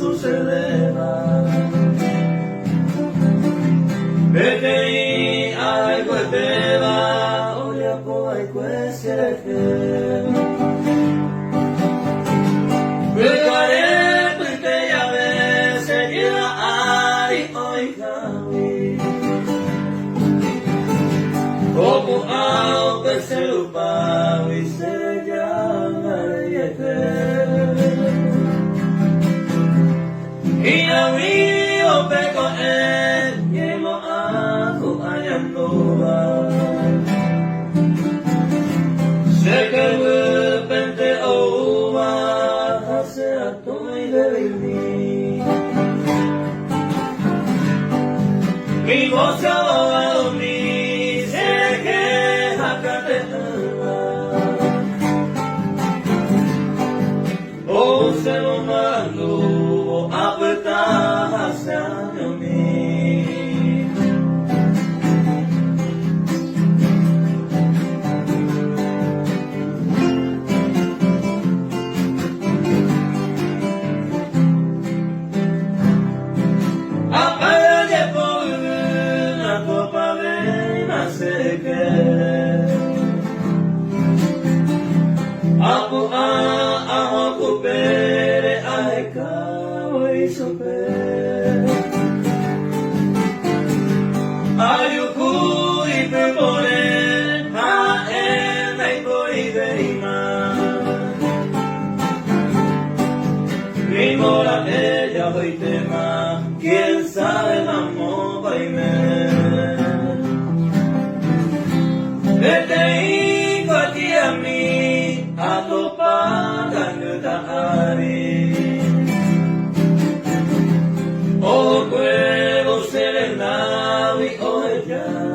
sucedeva. Rekañy ai guardeva, olha poi questi referi. Rekañy perché avesse Jyva Arigui. Como ao terceiro pau e seja mariete. E a mim o pego é llevo ajo añandoa. Se que de repente oa hace a toi de vivir. Mi voz se ahoga a dormir, se queja que te o se lo mando a apertar hacia mí. Apaga por una copa de nacer que Apo a pere ai cabo e sope. Ayuku i pepone a ena i poi veima. Rimora ella hoy tema, quién sabe mamó baime. Vete y aquí a mí. Ato pagangutari o cuero serenavi o ella